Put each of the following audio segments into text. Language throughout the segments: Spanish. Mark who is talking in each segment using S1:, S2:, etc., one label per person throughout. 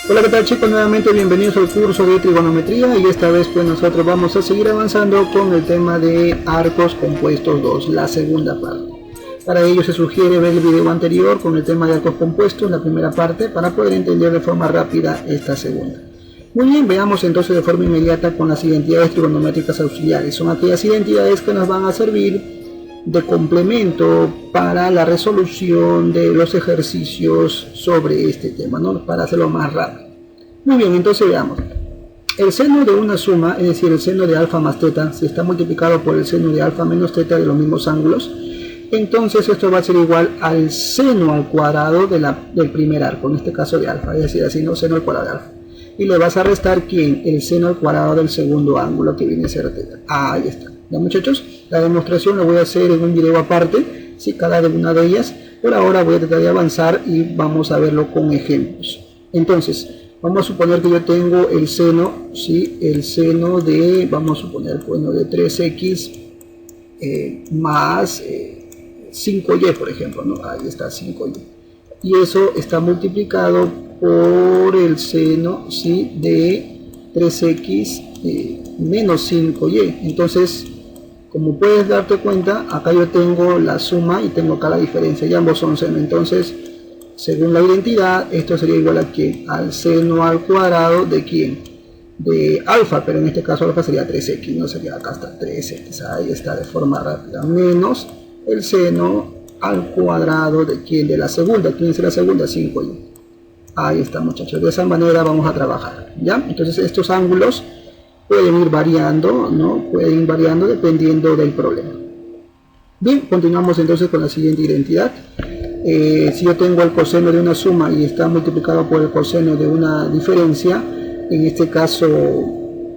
S1: Hola, ¿qué tal chicos? Nuevamente bienvenidos al curso de trigonometría y esta vez pues nosotros vamos a seguir avanzando con el tema de arcos compuestos 2, la segunda parte. Para ello se sugiere ver el video anterior con el tema de arcos compuestos, la primera parte, para poder entender de forma rápida esta segunda. Muy bien, veamos entonces de forma inmediata con las identidades trigonométricas auxiliares. Son aquellas identidades que nos van a servir de complemento para la resolución de los ejercicios sobre este tema, ¿no? Para hacerlo más rápido. Muy bien, entonces veamos. El seno de una suma, es decir, el seno de alfa más teta, si está multiplicado por el seno de alfa menos teta de los mismos ángulos, entonces esto va a ser igual al seno al cuadrado del primer arco, en este caso de alfa, es decir, así, ¿no? Seno al cuadrado de alfa. Y le vas a restar, ¿quién? El seno al cuadrado del segundo ángulo, que viene a ser teta. Ahí está. ¿Ya, muchachos? La demostración la voy a hacer en un video aparte, ¿sí? Cada una de ellas. Por ahora voy a tratar de avanzar y vamos a verlo con ejemplos. Entonces, vamos a suponer que yo tengo el seno, ¿sí? El seno de, vamos a suponer, bueno, de 3x más 5y, por ejemplo, ¿no? Ahí está 5y. Y eso está multiplicado por el seno, ¿sí? De 3x menos 5y. Entonces, como puedes darte cuenta, acá yo tengo la suma y tengo acá la diferencia, y ambos son seno. Entonces, según la identidad, esto sería igual a ¿quién? Al seno al cuadrado de ¿quién? De alfa, pero en este caso alfa sería 3x, no sería acá hasta 3x, ahí está de forma rápida, menos el seno al cuadrado de ¿quién? De la segunda, ¿quién es la segunda? 5y. Ahí está, muchachos, de esa manera vamos a trabajar, ¿ya? Entonces estos ángulos pueden ir variando, ¿no? Pueden ir variando dependiendo del problema. Bien, continuamos entonces con la siguiente identidad. Si yo tengo el coseno de una suma y está multiplicado por el coseno de una diferencia, en este caso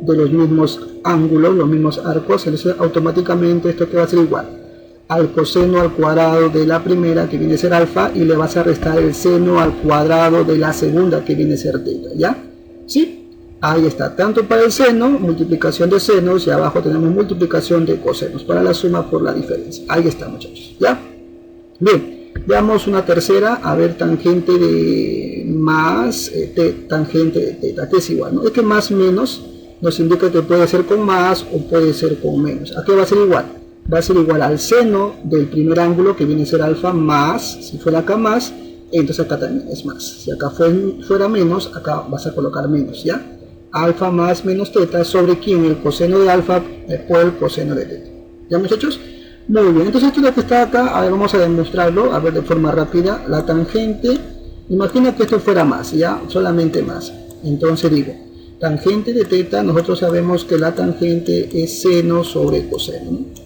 S1: de los mismos ángulos, los mismos arcos, entonces automáticamente esto que va a ser igual al coseno al cuadrado de la primera, que viene a ser alfa, y le vas a restar el seno al cuadrado de la segunda, que viene a ser teta, ¿ya? ¿Sí? Ahí está, tanto para el seno, multiplicación de senos, y abajo tenemos multiplicación de cosenos, para la suma por la diferencia. Ahí está, muchachos, ¿ya? Bien, veamos una tercera, a ver, tangente de más, tangente de teta, que es igual, ¿no? Es que más menos nos indica que puede ser con más o puede ser con menos. ¿A qué va a ser igual? Va a ser igual al seno del primer ángulo, que viene a ser alfa, más, si fuera acá más, entonces acá también es más. Si acá fuera menos, acá vas a colocar menos, ¿ya? Alfa más menos teta sobre ¿quién? El coseno de alfa por el coseno de teta. ¿Ya, muchachos? Muy bien, entonces esto es lo que está acá. A ver, vamos a demostrarlo, a ver de forma rápida. La tangente, imagina que esto fuera más, ¿ya? Solamente más. Entonces digo, tangente de teta, nosotros sabemos que la tangente es seno sobre coseno, ¿no?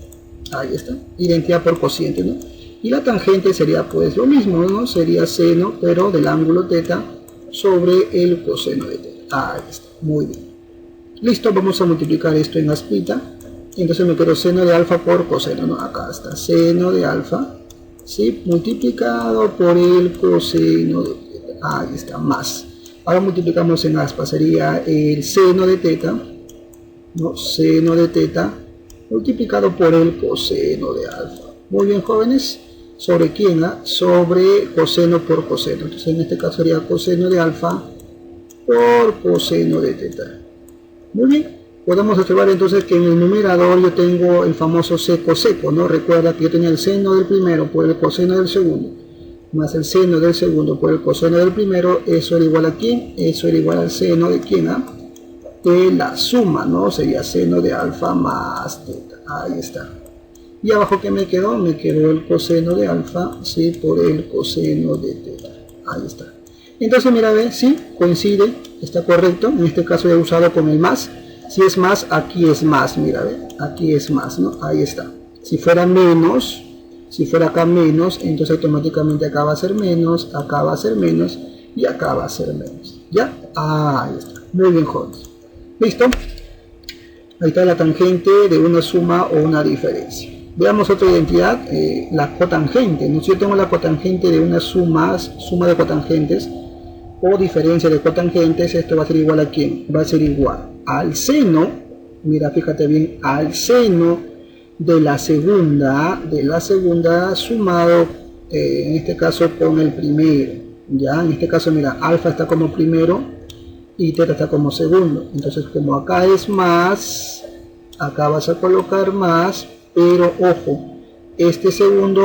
S1: Ahí está, identidad por cociente, ¿no? Y la tangente sería pues lo mismo, ¿no? Sería seno, pero del ángulo teta sobre el coseno de teta. Ahí está, muy bien. Listo, vamos a multiplicar esto en aspita. Entonces me quedo seno de alfa por coseno, ¿no? Acá está, seno de alfa, ¿sí? Multiplicado por el coseno de teta. Ahí está, más. Ahora multiplicamos en aspa, sería el seno de teta, ¿no? Seno de teta multiplicado por el coseno de alfa. Muy bien, jóvenes. ¿Sobre quién? Sobre coseno por coseno. Entonces en este caso sería coseno de alfa por coseno de teta. Muy bien. Podemos observar entonces que en el numerador yo tengo el famoso seco seco, ¿no? Recuerda que yo tenía el seno del primero por el coseno del segundo, más el seno del segundo por el coseno del primero. Eso era igual a ¿quién? Eso era igual al seno de ¿quién? De la suma, ¿no? Sería seno de alfa más teta. Ahí está. Y abajo, ¿qué me quedó? Me quedó el coseno de alfa, ¿sí? Por el coseno de teta. Ahí está. Entonces, mira, ve, sí, coincide, está correcto. En este caso he usado con el más. Si es más, aquí es más, mira, ve, aquí es más, ¿no? Ahí está. Si fuera menos, si fuera acá menos, entonces automáticamente acá va a ser menos, acá va a ser menos y acá va a ser menos. ¿Ya? Ahí está. Muy bien, jóvenes. ¿Listo? Ahí está la tangente de una suma o una diferencia. Veamos otra identidad, la cotangente, ¿no? Si yo tengo la cotangente de una suma de cotangentes o diferencia de cotangentes, esto va a ser igual a ¿quién? Va a ser igual al seno, mira, fíjate bien, al seno de la segunda sumado, en este caso con el primero, ya, en este caso mira, alfa está como primero, y teta está como segundo. Entonces como acá es más, acá vas a colocar más, pero ojo, este segundo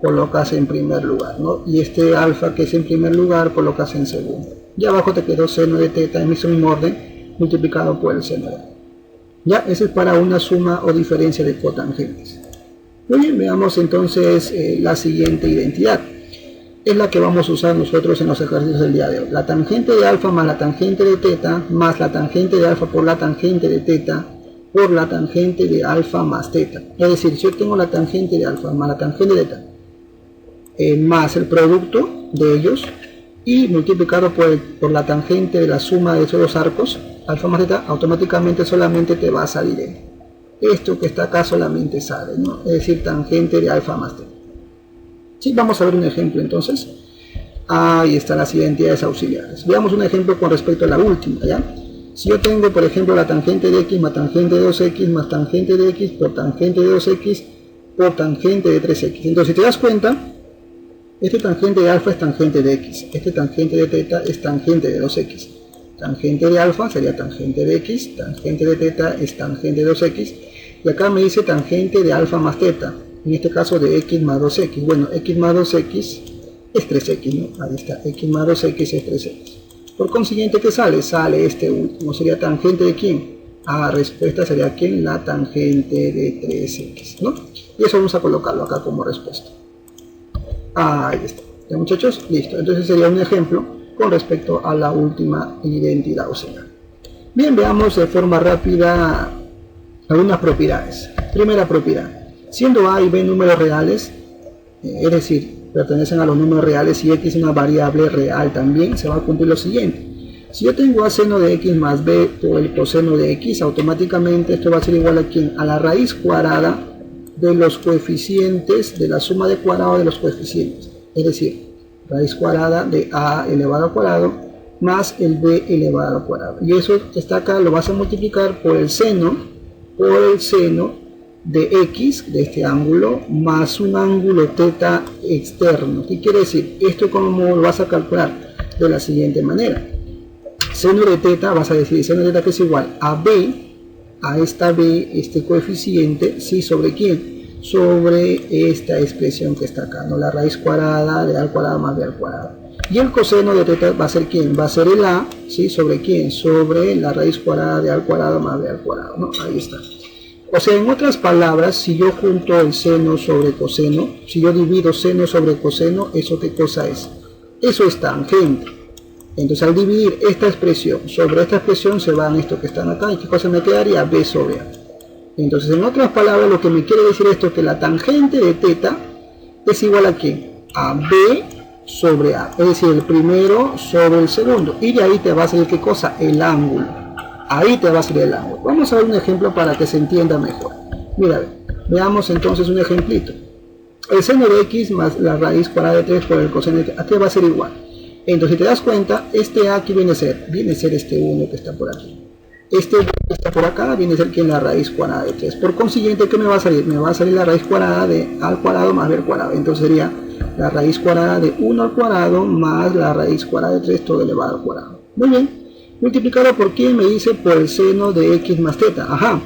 S1: colocas en primer lugar, ¿no? Y este alfa que es en primer lugar colocas en segundo. Y abajo te quedó seno de teta en ese mismo orden multiplicado por el seno de alfa. Ya, ese es para una suma o diferencia de cotangentes. Muy bien, veamos entonces la siguiente identidad. Es la que vamos a usar nosotros en los ejercicios del día de hoy. La tangente de alfa más la tangente de teta más la tangente de alfa por la tangente de teta por la tangente de alfa más teta. Es decir, si yo tengo la tangente de alfa más la tangente de teta más el producto de ellos y multiplicado por la tangente de la suma de esos dos arcos, alfa más teta, automáticamente solamente te va a salir esto que está acá solamente sale, ¿no? Es decir, tangente de alfa más teta. Sí, vamos a ver un ejemplo entonces. Ahí están las identidades auxiliares. Veamos un ejemplo con respecto a la última, ¿ya? Si yo tengo, por ejemplo, la tangente de x más tangente de 2x más tangente de x por tangente de 2x por tangente de 3x. Entonces, si te das cuenta, este tangente de alfa es tangente de x, este tangente de teta es tangente de 2x. Tangente de alfa sería tangente de x, tangente de teta es tangente de 2x. Y acá me dice tangente de alfa más teta, en este caso de x más 2x. Bueno, x más 2x es 3x, ¿no? Ahí está, x más 2x es 3x. Por consiguiente, ¿qué sale? Sale este último. ¿Sería tangente de quién? La respuesta sería ¿quién? La tangente de 3x, ¿no? Y eso vamos a colocarlo acá como respuesta. Ahí está. ¿Ya, muchachos? Listo. Entonces sería un ejemplo con respecto a la última identidad auxiliar. Bien, veamos de forma rápida algunas propiedades. Primera propiedad. Siendo a y b números reales, es decir, pertenecen a los números reales y x es una variable real también, se va a cumplir lo siguiente. Si yo tengo a seno de x más b por el coseno de x, automáticamente esto va a ser igual a ¿quién? A la raíz cuadrada de los coeficientes, de la suma de cuadrado de los coeficientes. Es decir, raíz cuadrada de a elevado al cuadrado más el b elevado al cuadrado. Y eso que está acá lo vas a multiplicar por el seno de x, de este ángulo, más un ángulo teta externo. ¿Qué quiere decir? Esto como lo vas a calcular de la siguiente manera. Seno de teta, vas a decir seno de teta que es igual a b, a esta b, este coeficiente, ¿sí? ¿Sobre quién? Sobre esta expresión que está acá, ¿no? La raíz cuadrada de a al cuadrado más b al cuadrado. Y el coseno de teta va a ser ¿quién? Va a ser el a, ¿sí? ¿Sobre quién? Sobre la raíz cuadrada de a al cuadrado más b al cuadrado, ¿no? Ahí está. O sea, en otras palabras, si yo junto el seno sobre coseno, si yo divido seno sobre coseno, ¿eso qué cosa es? Eso es tangente. Entonces, al dividir esta expresión sobre esta expresión, se van estos que están acá. ¿Y qué cosa me quedaría? B sobre A. Entonces, en otras palabras, lo que me quiere decir esto es que la tangente de teta es igual a ¿qué? A B sobre A. Es decir, el primero sobre el segundo. Y de ahí te va a salir ¿qué cosa? El ángulo. Ahí te va a salir el ángulo. Vamos a ver un ejemplo para que se entienda mejor. Mira, veamos entonces un ejemplito. El seno de x más la raíz cuadrada de 3 por el coseno de t. Aquí va a ser igual. Entonces, si te das cuenta, este a aquí viene a ser este 1 que está por aquí. Este que está por acá viene a ser que en la raíz cuadrada de 3. Por consiguiente, ¿qué me va a salir? Me va a salir la raíz cuadrada de a al cuadrado más b al cuadrado. Entonces sería la raíz cuadrada de 1 al cuadrado más la raíz cuadrada de 3 todo elevado al cuadrado. Muy bien. Multiplicado por ¿quién? Me dice por el seno de x más teta. Ajá.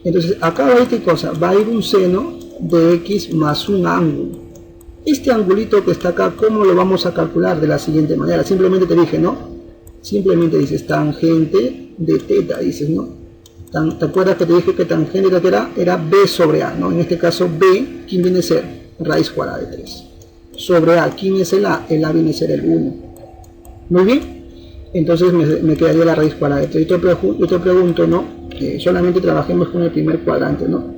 S1: Entonces acá va a ir ¿qué cosa? Va a ir un seno de x más un ángulo. Este angulito que está acá, ¿cómo lo vamos a calcular? De la siguiente manera. Simplemente te dije, ¿no? Simplemente dices tangente de teta, dices, ¿no? ¿Te acuerdas que te dije que tangente de teta era b sobre a, ¿no? En este caso b, ¿quién viene a ser? Raíz cuadrada de 3. Sobre a, ¿quién es el a? El a viene a ser el 1. Muy bien. Entonces me quedaría la raíz cuadrada de 3. Yo te pregunto, ¿no? Solamente trabajemos con el primer cuadrante, ¿no?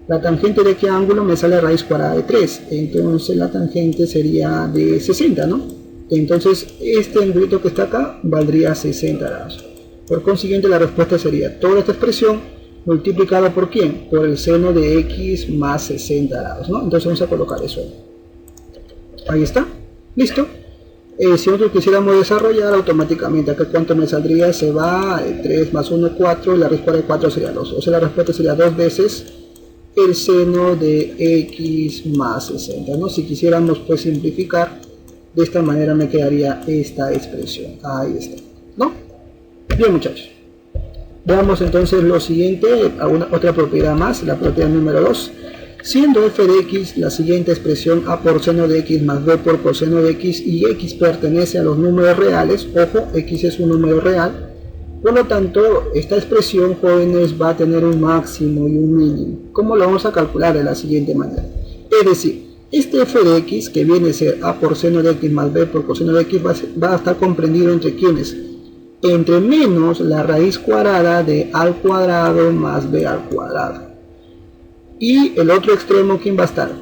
S1: La tangente de qué ángulo me sale raíz cuadrada de 3. Entonces la tangente sería de 60, ¿no? Entonces este angulito que está acá valdría 60 grados. Por consiguiente la respuesta sería toda esta expresión multiplicada por ¿quién? Por el seno de x más 60 grados, ¿no? Entonces vamos a colocar eso ahí. Ahí está. Listo. Si nosotros quisiéramos desarrollar automáticamente, acá cuánto me saldría, se va 3 más 1, 4, y la raíz cuadrada de 4 sería 2. O sea, la respuesta sería 2 veces el seno de x más 60, ¿no? Si quisiéramos pues simplificar, de esta manera me quedaría esta expresión. Ahí está, ¿no? Bien, muchachos. Veamos entonces lo siguiente, otra propiedad más, la propiedad número 2. Siendo f de x la siguiente expresión a por seno de x más b por coseno de x y x pertenece a los números reales, ojo, x es un número real, por lo tanto esta expresión, jóvenes, va a tener un máximo y un mínimo. ¿Cómo lo vamos a calcular? De la siguiente manera. Es decir, este f de x, que viene a ser a por seno de x más b por coseno de x, va a estar comprendido entre ¿quiénes? Entre menos la raíz cuadrada de a al cuadrado más b al cuadrado. Y el otro extremo, ¿quién va a estar?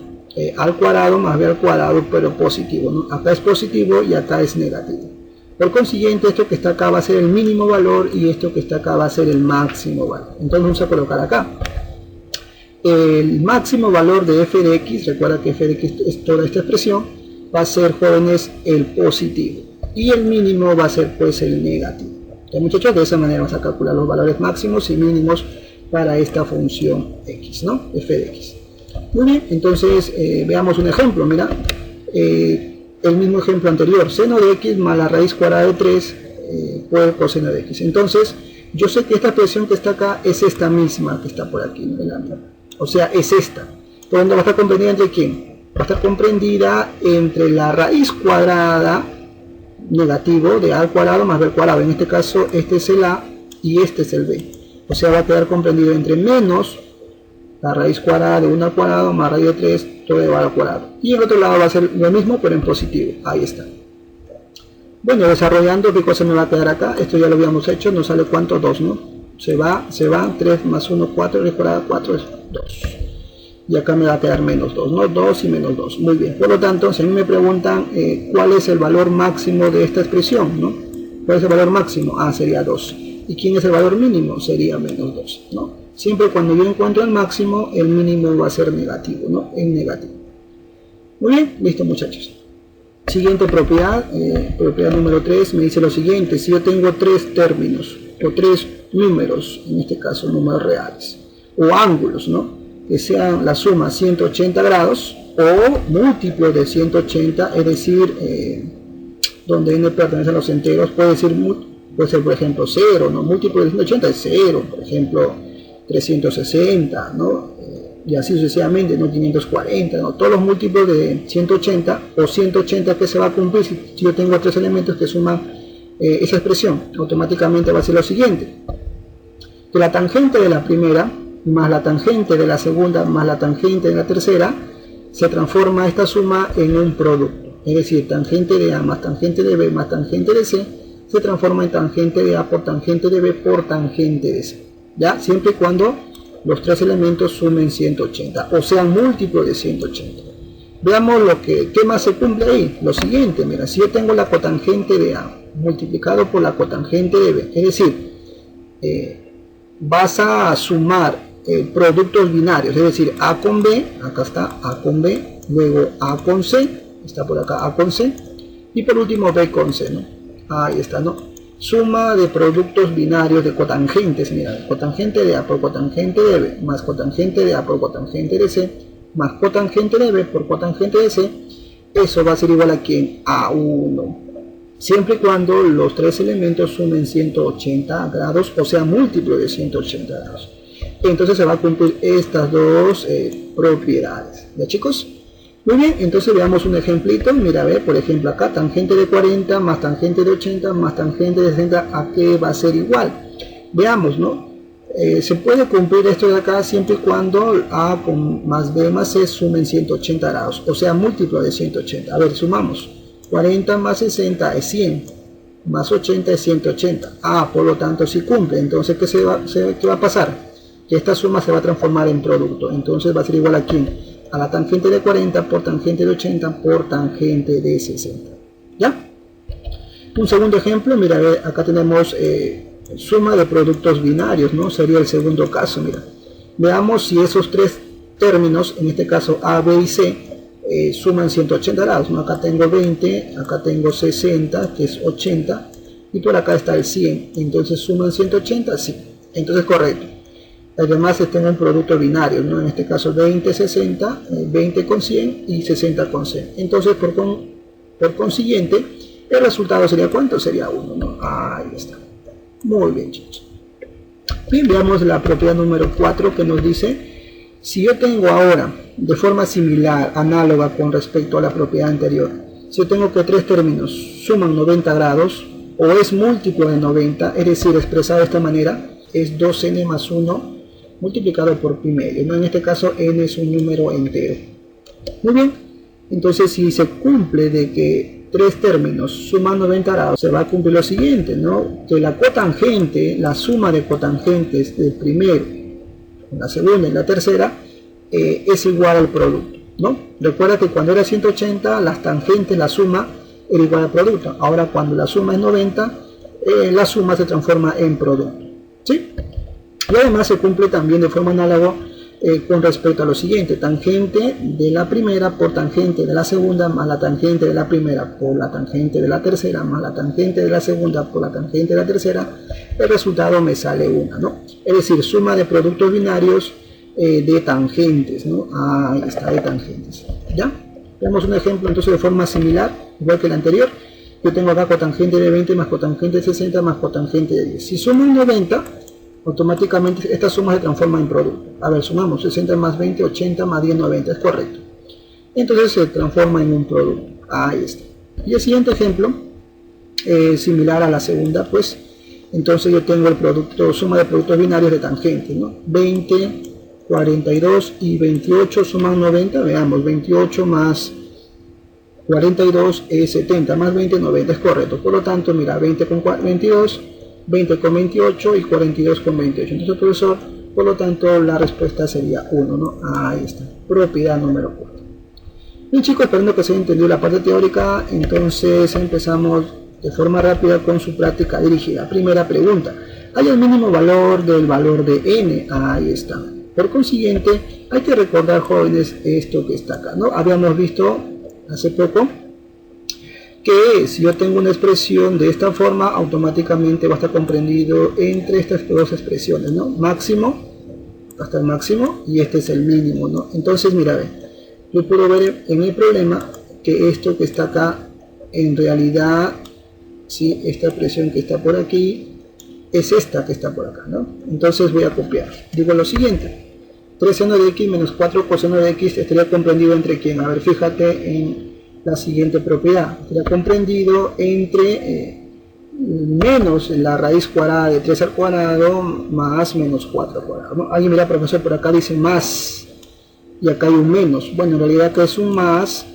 S1: Al cuadrado más b al cuadrado, pero positivo, ¿no? Acá es positivo y acá es negativo. Por consiguiente, esto que está acá va a ser el mínimo valor y esto que está acá va a ser el máximo valor. Entonces vamos a colocar acá. El máximo valor de f de x, recuerda que f de x es toda esta expresión, va a ser, jóvenes, el positivo. Y el mínimo va a ser pues el negativo. Entonces, muchachos, de esa manera vamos a calcular los valores máximos y mínimos para esta función x, ¿no? F de x. Muy bien, entonces veamos un ejemplo. Mira, el mismo ejemplo anterior, seno de x más la raíz cuadrada de 3 por coseno de x. Entonces, yo sé que esta expresión que está acá es esta misma que está por aquí, ¿no? O sea, es esta. ¿Por dónde va a estar comprendida entre quién? Va a estar comprendida entre la raíz cuadrada negativo de a al cuadrado más b al cuadrado. En este caso, este es el a y este es el b. O sea, va a quedar comprendido entre menos la raíz cuadrada de 1 al cuadrado más raíz de 3 todo de a al cuadrado. Y el otro lado va a ser lo mismo, pero en positivo. Ahí está. Bueno, desarrollando, ¿qué cosa me va a quedar acá? Esto ya lo habíamos hecho, nos sale ¿cuánto? 2, ¿no? Se va, 3 más 1, 4, raíz cuadrada 4 es 2. Y acá me va a quedar menos 2, ¿no? 2 y menos 2. Muy bien. Por lo tanto, si a mí me preguntan cuál es el valor máximo de esta expresión, ¿no? ¿Cuál es el valor máximo? Ah, sería 2. ¿Y quién es el valor mínimo? Sería menos 2, ¿no? Siempre cuando yo encuentro el máximo, el mínimo va a ser negativo, ¿no? En negativo. Muy bien, listo, muchachos. Siguiente propiedad, propiedad número 3, me dice lo siguiente. Si yo tengo 3 términos, o 3 números, en este caso números reales, o ángulos, ¿no? Que sean la suma 180 grados, o múltiplo de 180, es decir, donde n pertenece a los enteros, puede ser, por ejemplo, 0, ¿no? Múltiplo de 180 es 0, por ejemplo, 360, ¿no? Y así sucesivamente, ¿no? 540, ¿no? Todos los múltiplos de 180 o 180 que se va a cumplir si yo tengo 3 elementos que suman esa expresión, automáticamente va a ser lo siguiente: que la tangente de la primera más la tangente de la segunda más la tangente de la tercera, se transforma esta suma en un producto. Es decir, tangente de A más tangente de B más tangente de C se transforma en tangente de A por tangente de B por tangente de C. ¿Ya? Siempre y cuando los 3 elementos sumen 180 o sean múltiplos de 180. Veamos qué más se cumple ahí. Lo siguiente, mira, si yo tengo la cotangente de A multiplicado por la cotangente de B, es decir, vas a sumar productos binarios, es decir, A con B, acá está A con B, luego A con C, está por acá A con C, y por último B con C, ¿no? Ahí está, ¿no? Suma de productos binarios de cotangentes, mira, cotangente de A por cotangente de B, más cotangente de A por cotangente de C, más cotangente de B por cotangente de C, eso va a ser igual a ¿quién? A 1. Siempre y cuando los 3 elementos sumen 180 grados, o sea, múltiplo de 180 grados. Entonces se va a cumplir estas dos propiedades. ¿Ya, chicos? Muy bien, entonces veamos un ejemplito. Mira, a ver, por ejemplo, acá tangente de 40 más tangente de 80 más tangente de 60, ¿a qué va a ser igual? Veamos, ¿no? Se puede cumplir esto de acá siempre y cuando A con más B más C sumen 180 grados, o sea, múltiplo de 180. A ver, sumamos. 40 más 60 es 100, más 80 es 180. Ah, por lo tanto, si cumple. Entonces, ¿qué va a pasar? Que esta suma se va a transformar en producto. Entonces va a ser igual a ¿quién? A la tangente de 40 por tangente de 80 por tangente de 60. ¿Ya? Un segundo ejemplo, mira, acá tenemos suma de productos binarios, ¿no? Sería el segundo caso, mira. Veamos si esos 3 términos, en este caso A, B y C, suman 180 grados, ¿no? Acá tengo 20, acá tengo 60, que es 80, y por acá está el 100. Entonces, ¿suman 180? Sí. Entonces, correcto. Además, tengo un producto binario, ¿no? En este caso 20, 60, 20 con 100 y 60 con 100. Entonces, por consiguiente, el resultado sería ¿cuánto? Sería 1, ¿no? Ahí está. Muy bien, chicos. Bien, veamos la propiedad número 4 que nos dice, si yo tengo ahora, de forma similar, análoga con respecto a la propiedad anterior, si yo tengo que tres términos suman 90 grados, o es múltiplo de 90, es decir, expresado de esta manera, es 2n más 1 multiplicado por pi medio, ¿no? En este caso n es un número entero. Muy bien, entonces si se cumple de que tres términos suman 90 grados, se va a cumplir lo siguiente, ¿no? Que la cotangente, la suma de cotangentes del primero, la segunda y la tercera, es igual al producto, ¿no? Recuerda que cuando era 180, las tangentes, la suma era igual al producto. Ahora cuando la suma es 90, la suma se transforma en producto, ¿sí? Y además se cumple también de forma análoga con respecto a lo siguiente: tangente de la primera por tangente de la segunda más la tangente de la primera por la tangente de la tercera más la tangente de la segunda por la tangente de la tercera, el resultado me sale 1, ¿no? Es decir, suma de productos binarios de tangentes, ¿no? Ahí está, de tangentes, ¿ya? Veamos un ejemplo entonces de forma similar, igual que el anterior. Yo tengo acá cotangente de 20 más cotangente de 60 más cotangente de 10. Si sumo un 90, automáticamente esta suma se transforma en producto. A ver, sumamos 60 más 20, 80 más 10, 90, es correcto. Entonces se transforma en un producto. Ahí está. Y el siguiente ejemplo, similar a la segunda, pues, entonces yo tengo el producto, suma de productos binarios de tangente, ¿no? 20, 42 y 28 suman 90, veamos, 28 más 42 es 70, más 20, 90, es correcto. Por lo tanto, mira, 20 con 22, 20 con 28 y 42 con 28. Entonces, profesor, por lo tanto, la respuesta sería 1, ¿no? Ahí está, propiedad número 4. Bien, chicos, esperando que se haya entendido la parte teórica, entonces empezamos de forma rápida con su práctica dirigida. Primera pregunta: ¿hay el mínimo valor del valor de n? Ahí está. Por consiguiente, hay que recordar, jóvenes, esto que está acá, ¿no? Habíamos visto hace poco que si yo tengo una expresión de esta forma, automáticamente va a estar comprendido entre estas dos expresiones, ¿no? Máximo, hasta el máximo, y este es el mínimo, ¿no? Entonces, mira, yo puedo ver en el problema que esto que está acá, en realidad, ¿sí? Esta expresión que está por aquí, es esta que está por acá, ¿no? Entonces voy a copiar. Digo lo siguiente: 3 seno de x menos 4 coseno de x estaría comprendido entre quién. A ver, fíjate en la siguiente propiedad. Estaría comprendido entre menos la raíz cuadrada de 3 al cuadrado más menos 4 al cuadrado, ¿no? Alguien mira, profesor, por acá dice más y acá hay un menos. Bueno, en realidad acá es un más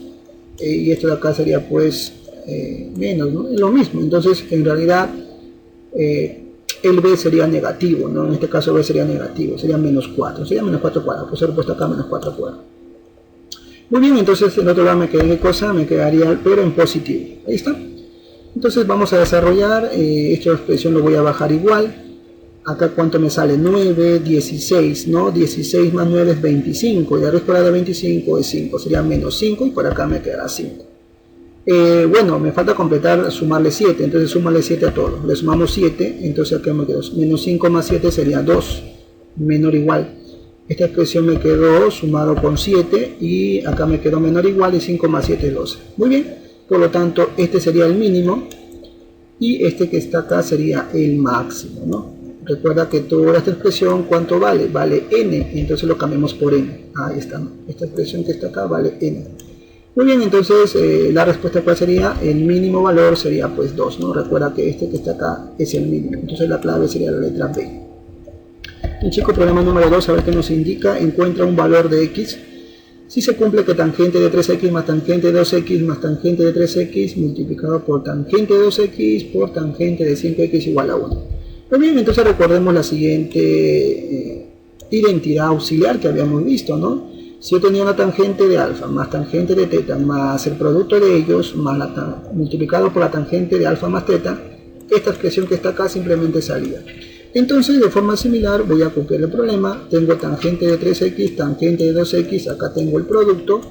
S1: y esto de acá sería pues menos, ¿no? Es lo mismo. Entonces, en realidad el b sería negativo, ¿no? En este caso b sería negativo, sería menos 4, sería menos 4 cuadrado, pues he puesto acá menos 4 cuadrado. Muy bien, entonces el otro lado me queda, ¿qué cosa? Me quedaría, pero en positivo. Ahí está. Entonces vamos a desarrollar, esta expresión lo voy a bajar igual. Acá cuánto me sale, 9, 16, ¿no? 16 más 9 es 25, y la raíz cuadrada de 25 es 5, sería menos 5, y por acá me quedará 5. Bueno, me falta completar, sumarle 7, entonces súmale 7 a todos. Le sumamos 7, entonces acá me quedó menos 5 más 7 sería 2, menor o igual. Esta expresión me quedó sumado con 7 y acá me quedó menor o igual, y 5 más 7 es 12. Muy bien, por lo tanto este sería el mínimo y este que está acá sería el máximo, ¿no? Recuerda que toda esta expresión, ¿cuánto vale? Vale n, entonces lo cambiamos por n. Ahí está, ¿no? Esta expresión que está acá vale n. Muy bien, entonces la respuesta cuál sería, el mínimo valor sería pues 2, ¿no? Recuerda que este que está acá es el mínimo, entonces la clave sería la letra B. Y chicos, problema número 2, a ver qué nos indica: encuentra un valor de x si se cumple que tangente de 3x más tangente de 2x más tangente de 3x multiplicado por tangente de 2x por tangente de 5x igual a 1. Muy bien, entonces recordemos la siguiente identidad auxiliar que habíamos visto, ¿no? Si yo tenía una tangente de alfa más tangente de teta más el producto de ellos más multiplicado por la tangente de alfa más teta, esta expresión que está acá simplemente salía. Entonces, de forma similar, voy a copiar el problema. Tengo tangente de 3x, tangente de 2x, acá tengo el producto,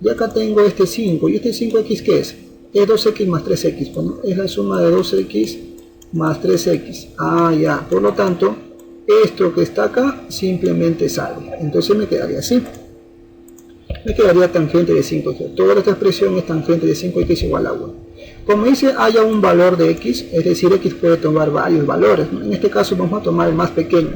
S1: y acá tengo este 5. ¿Y este 5x qué es? Es 2x más 3x, bueno, es la suma de 2x más 3x. Ah, ya, por lo tanto, esto que está acá simplemente sale. Entonces me quedaría así. Me quedaría tangente de 5x. Toda esta expresión es tangente de 5x igual a 1. como dice haya un valor de x, es decir, x puede tomar varios valores, ¿no? En este caso vamos a tomar el más pequeño.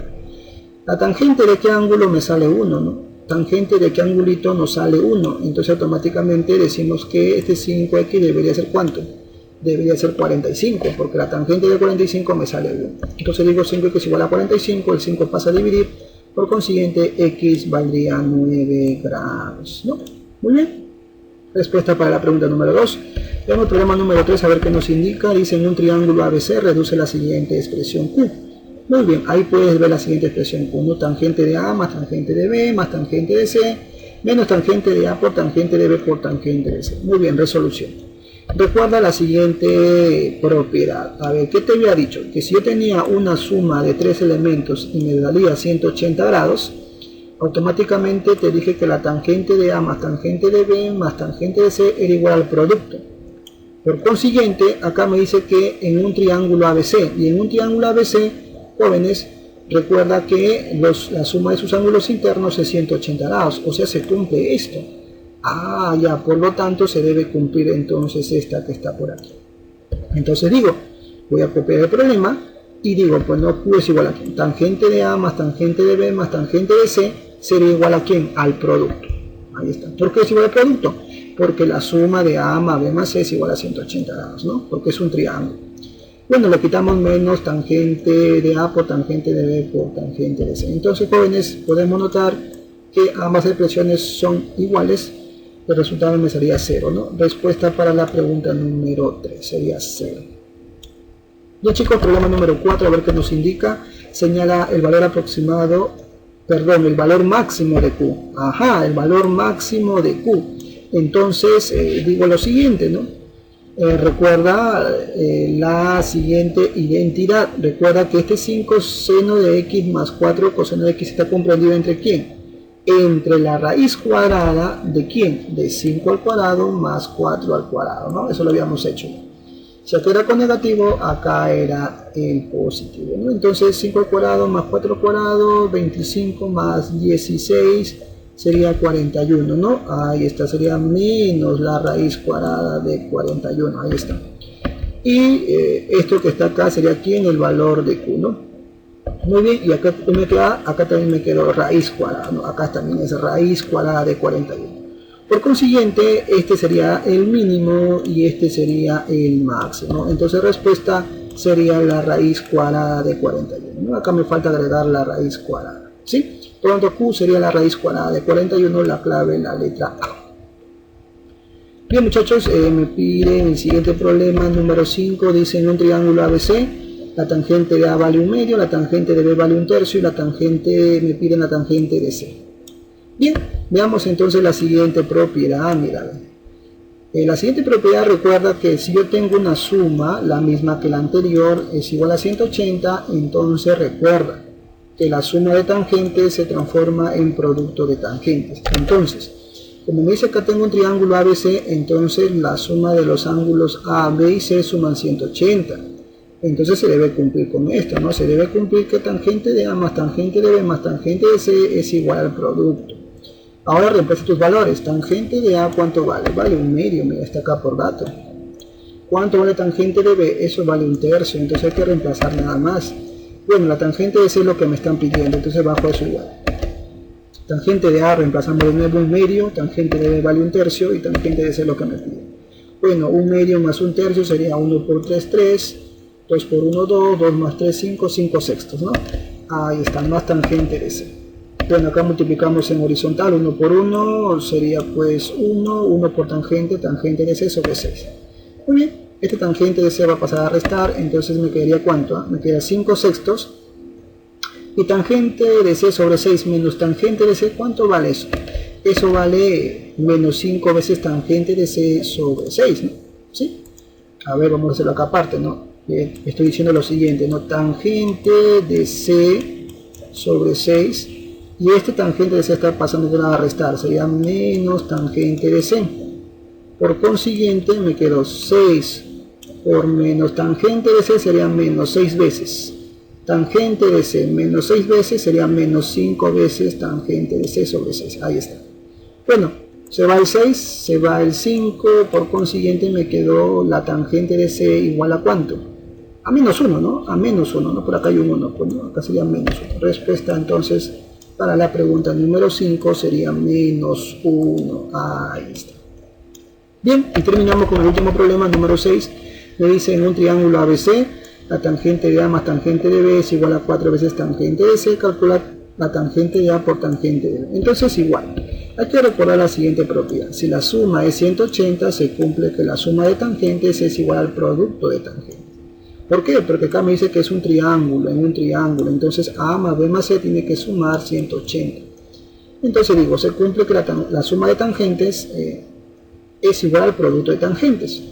S1: La tangente de qué ángulo me sale 1, ¿no? Tangente de qué angulito nos sale 1, entonces automáticamente decimos que este 5x debería ser ¿cuánto? Debería ser 45, porque la tangente de 45 me sale 1. Entonces digo 5x igual a 45, el 5 pasa a dividir, por consiguiente x valdría 9 grados, ¿no? Muy bien. Respuesta para la pregunta número 2. Veamos el problema número 3, a ver qué nos indica. Dice: en un triángulo ABC reduce la siguiente expresión Q. Muy bien, ahí puedes ver la siguiente expresión Q, ¿no? Tangente de A más tangente de B más tangente de C menos tangente de A por tangente de B por tangente de C. Muy bien, resolución. Recuerda la siguiente propiedad. A ver, ¿qué te había dicho? Que si yo tenía una suma de 3 elementos y me daría 180 grados, automáticamente te dije que la tangente de A más tangente de B más tangente de C era igual al producto. Por consiguiente, acá me dice que en un triángulo ABC, y en un triángulo ABC, jóvenes, recuerda que la suma de sus ángulos internos es 180 grados, o sea, se cumple esto. Ah, ya, por lo tanto se debe cumplir entonces esta que está por aquí. Entonces digo, voy a copiar el problema y digo, pues no, Q es igual a ¿quién? Tangente de A más tangente de B más tangente de C sería igual a ¿quién? Al producto. Ahí está. ¿Por qué es igual al producto? Porque la suma de A más B más C es igual a 180 grados, ¿no? Porque es un triángulo. Bueno, le quitamos menos tangente de A por tangente de B por tangente de C. Entonces, jóvenes, podemos notar que ambas expresiones son iguales. El resultado me sería 0, ¿no? Respuesta para la pregunta número 3 sería 0. Ya, chicos, problema número 4, a ver qué nos indica. Señala el valor aproximado, perdón, el valor máximo de Q. Ajá, el valor máximo de Q. Entonces, digo lo siguiente, ¿no? Recuerda la siguiente identidad. Recuerda que este 5 seno de x más 4 coseno de x está comprendido entre ¿quién? Entre la raíz cuadrada de ¿quién? De 5 al cuadrado más 4 al cuadrado, ¿no? Eso lo habíamos hecho. Si acá era con negativo, acá era el positivo, ¿no? Entonces 5 al cuadrado más 4 al cuadrado, 25 más 16 sería 41, ¿no? Ahí está, sería menos la raíz cuadrada de 41, ahí está. Y esto que está acá sería ¿quién? El valor de Q, ¿no? Muy bien, y acá me queda, acá también me quedó raíz cuadrada, ¿no? Acá también es raíz cuadrada de 41. Por consiguiente, este sería el mínimo y este sería el máximo. Entonces, respuesta sería la raíz cuadrada de 41, ¿no? Acá me falta agregar la raíz cuadrada, ¿sí? Por lo tanto, Q sería la raíz cuadrada de 41, la clave, la letra A. Bien, muchachos, me piden el siguiente problema, número 5, dice: en un triángulo ABC, la tangente de A vale 1 medio, la tangente de B vale 1/3 y la tangente, me piden la tangente de C. Bien, veamos entonces la siguiente propiedad. Mira, la siguiente propiedad recuerda que si yo tengo una suma, la misma que la anterior, es igual a 180, entonces recuerda que la suma de tangentes se transforma en producto de tangentes. Entonces, como me dice acá tengo un triángulo ABC, entonces la suma de los ángulos A, B y C suman 180. Entonces se debe cumplir con esto, ¿no? Se debe cumplir que tangente de A más tangente de B más tangente de C es igual al producto. Ahora reemplaza tus valores. Tangente de A, ¿cuánto vale? Vale 1 medio, mira, está acá por dato. ¿Cuánto vale tangente de B? Eso vale 1/3, entonces hay que reemplazar nada más. Bueno, la tangente de C es lo que me están pidiendo, entonces bajo eso igual. Tangente de A reemplazamos de nuevo 1 medio, tangente de B vale 1/3 y tangente de C es lo que me piden. Bueno, 1 medio más 1/3 sería 1 por 3, 3. 2 por 1, 2, 2 más 3, 5, 5 sextos, ¿no? Ahí está, más tangente de C. Bueno, acá multiplicamos en horizontal, 1 por 1 sería pues 1, 1 por tangente, tangente de C sobre 6. Muy bien, este tangente de C va a pasar a restar, entonces me quedaría ¿cuánto? Me queda 5 sextos. Y tangente de C sobre 6 menos tangente de C, ¿cuánto vale eso? Eso vale menos 5 veces tangente de C sobre 6, ¿no? ¿Sí? A ver, vamos a hacerlo acá aparte, ¿no? Bien, estoy diciendo lo siguiente, ¿no? Tangente de C sobre 6 y este tangente de C está pasando a restar, sería menos tangente de C. Por consiguiente me quedó 6 por menos tangente de C sería menos 6 veces. Tangente de C menos 6 veces sería menos 5 veces tangente de C sobre 6. Ahí está. Bueno, Se va el 6, se va el 5, por consiguiente me quedó la tangente de C igual a ¿cuánto? A menos 1, ¿no? A menos 1, ¿no? Por acá hay un 1, pues, ¿no? Acá sería menos 1. Respuesta entonces para la pregunta número 5 sería menos 1. Ahí está. Bien, y terminamos con el último problema, número 6. Me dice en un triángulo ABC, la tangente de A más tangente de B es igual a 4 veces tangente de C. Calcula la tangente de A por tangente de B. Entonces igual, hay que recordar la siguiente propiedad. Si la suma es 180, se cumple que la suma de tangentes es igual al producto de tangentes. ¿Por qué? Porque acá me dice que es un triángulo, en un triángulo. Entonces A más B más C tiene que sumar 180. Entonces digo, se cumple que la suma de tangentes es igual al producto de tangentes.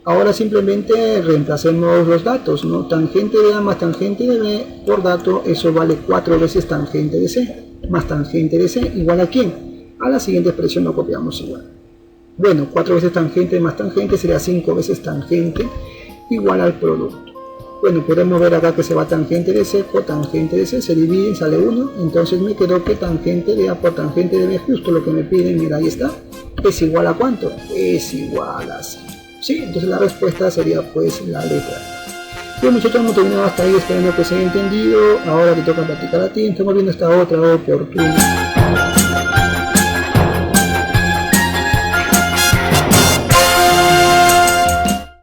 S1: Ahora simplemente reemplacemos los datos, ¿no? Tangente de A más tangente de B por dato, eso vale 4 veces tangente de C, más tangente de C, igual a ¿quién? A la siguiente expresión lo copiamos igual. Bueno, 4 veces tangente más tangente sería 5 veces tangente igual al producto. Bueno, podemos ver acá que se va tangente de C por tangente de C, se divide, sale 1, entonces me quedó que tangente de A por tangente de B, justo lo que me piden, mira, ahí está, es igual a ¿cuánto? Es igual a C. Sí, entonces la respuesta sería pues la letra. Bien muchachos, hemos terminado hasta ahí, esperando que se haya entendido. Ahora te toca practicar a ti, estamos viendo esta otra oportunidad.